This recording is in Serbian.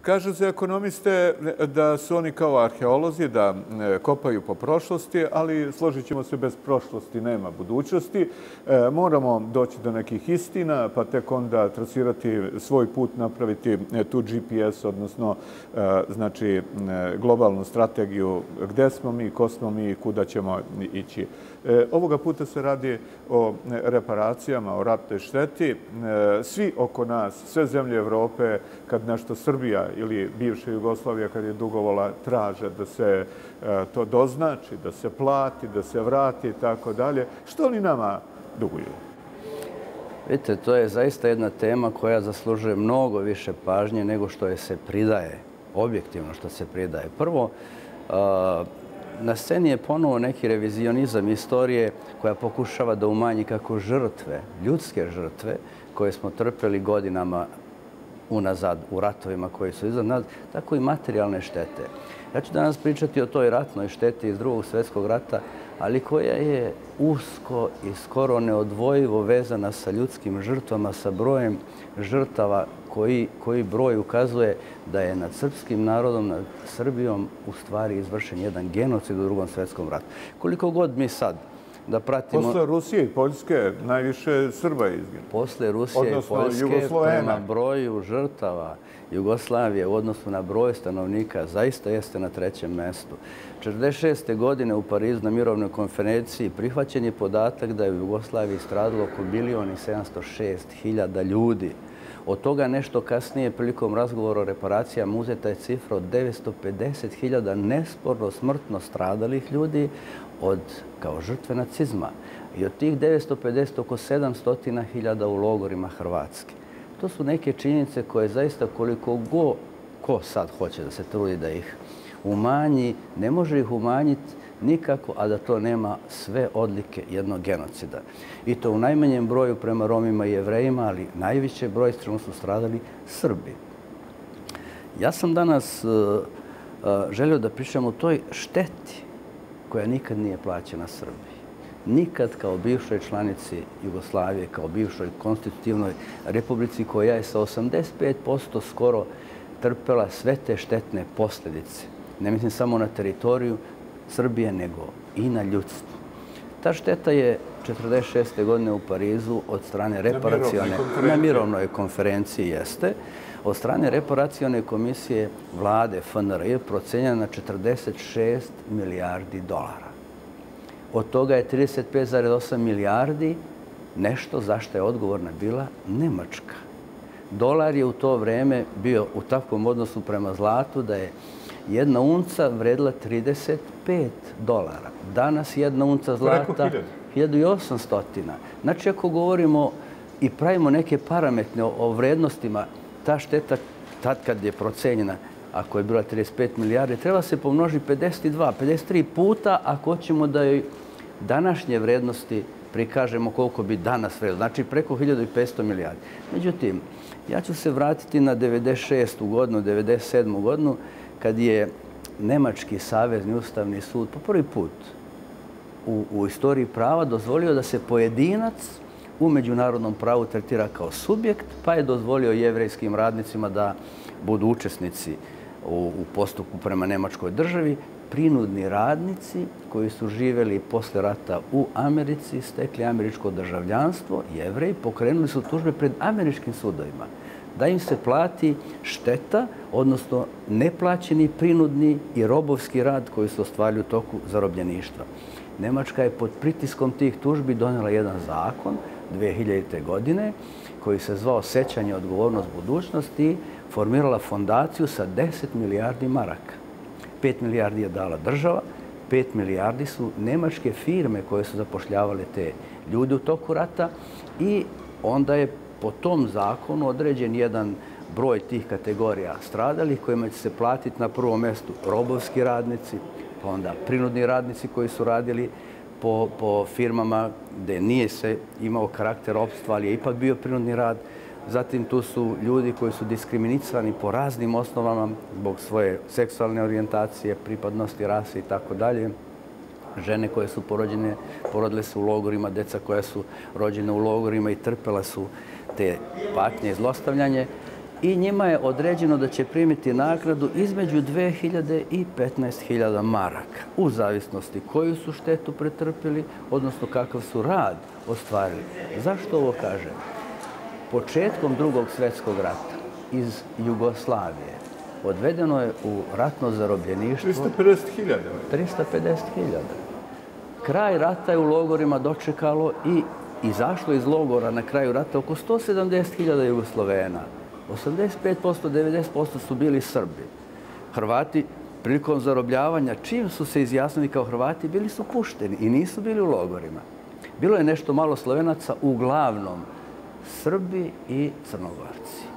Kažu za ekonomiste da su oni kao arheolozi, da kopaju po prošlosti, ali složit ćemo se, bez prošlosti nema budućnosti. Moramo doći do nekih istina, pa tek onda trasirati svoj put, napraviti tu GPS, odnosno znači globalnu strategiju gde smo mi, ko smo mi i kuda ćemo ići. Ovoga puta se radi o reparacijama, o ratnoj šteti. Svi oko nas, sve zemlje Evrope, kad nešto Srbija ili bivša Jugoslavija, kad je dugovala, traže da se to doznači, da se plati, da se vrati i tako dalje. Što oni nama duguju? Vidite, to je zaista jedna tema koja zaslužuje mnogo više pažnje nego što je se pridaje, objektivno što se pridaje. Prvo, na sceni je ponovo neki revizionizam istorije koja pokušava da umanji kako žrtve, ljudske žrtve, koje smo trpeli godinama unazad u ratovima koji su iznad nas, tako i materijalne štete. Ja ću danas pričati o toj ratnoj šteti iz Drugog svjetskog rata, ali koja je usko i skoro neodvojivo vezana sa ljudskim žrtvama, sa brojem žrtava koji broj ukazuje da je nad srpskim narodom, nad Srbijom u stvari izvršen jedan genocid u Drugom svjetskom ratu. Koliko god mi sad da pratimo... Posle Rusije i Poljske najviše Srba je izginulo. Posle Rusije i Poljske, prema broju žrtava Jugoslavije u odnosu na broj stanovnika, zaista jeste na 3. mestu. 1946. godine u Parizu na mirovnoj konferenciji prihvaćen je podatak da je u Jugoslaviji stradalo oko 1.706.000 ljudi. Od toga nešto kasnije, prilikom razgovora o reparacijama, uzeta je cifra od 950.000 nesporno smrtno stradalih ljudi kao žrtve nacizma. I od tih 950 oko 700.000 u logorima Hrvatske. To su neke činjenice koje zaista koliko ko sad hoće da se trudi da ih umanji, ne može ih umanjiti nikako, a da to nema sve odlike jednog genocida. I to u najmanjem broju prema Romima i Jevrejima, ali najviše broj strano su stradali Srbi. Ja sam danas želio da pričam o toj šteti koja nikad nije plaćena Srbiji. Nikad kao bivšoj članici Jugoslavije, kao bivšoj konstitutivnoj republici koja je sa 85% skoro trpela sve te štetne posljedice. Ne mislim samo na teritoriju Srbije, nego i na ljudstvo. Ta šteta je 1946. godine u Parizu od strane na mirovnoj konferenciji jeste, od strane reparacione komisije vlade FNRJ procenjena na 46 milijardi dolara. Od toga je 35,8 milijardi nešto za što je odgovorna bila Nemačka. Dolar je u to vreme bio u takvom odnosu prema zlatu da je jedna unca vredila 35 dolara. Danas jedna unca zlata 1800. Znači, ako govorimo i pravimo neke parametre o vrednostima, ta šteta tad kad je procenjena, ako je bila 35 milijardi, treba se pomnoži 52, 53 puta ako hoćemo da joj današnje vrednosti prikažemo koliko bi danas vredilo. Znači, preko 1500 milijardi. Međutim, ja ću se vratiti na 96. godinu, 97. godinu, kad je Nemački savezni ustavni sud po prvi put u istoriji prava dozvolio da se pojedinac u međunarodnom pravu tretira kao subjekt, pa je dozvolio jevrejskim radnicima da budu učesnici u postupku prema Nemačkoj državi, prinudni radnici koji su živjeli posle rata u Americi, stekli američko državljanstvo, Jevreji, pokrenuli su tužbe pred američkim sudovima da im se plati šteta, odnosno neplaćeni prinudni i robovski rad koji su ostvarili u toku zarobljeništva. Nemačka je pod pritiskom tih tužbi donijela jedan zakon 2000. godine koji se zvao Sećanje, odgovornost, budućnost i formirala fondaciju sa 10 milijardi maraka. 5 milijardi je dala država, 5 milijardi su nemačke firme koje su zapošljavale te ljude u toku rata i onda je po tom zakonu određen jedan broj tih kategorija stradalih kojima će se platiti na prvom mjestu robovski radnici, pa onda prinudni radnici koji su radili po firmama gdje nije se imao karakter opstva, ali je ipak bio prinudni rad. Zatim tu su ljudi koji su diskriminisani po raznim osnovama zbog svoje seksualne orijentacije, pripadnosti rase i tako dalje. Žene koje su porodile se u logorima, djeca koja su rođene u logorima i trpela su te patnje i zlostavljanje. i njima je određeno da će primiti nagradu između 2000 i 15.000 maraka, u zavisnosti koju su štetu pretrpili, odnosno kakav su rad ostvarili. Zašto ovo kažem? Početkom Drugog svjetskog rata iz Jugoslavije odvedeno je u ratno zarobljeništvo 350.000. 350.000. Kraj rata je u logorima dočekalo i izašlo iz logora na kraju rata oko 170.000 Jugoslovena. 85%, 90% su bili Srbi. Hrvati prilikom zarobljavanja, čim su se izjasnili kao Hrvati, bili su pušteni i nisu bili u logorima. Bilo je nešto malo Slovenaca, uglavnom Srbi i Crnogorci.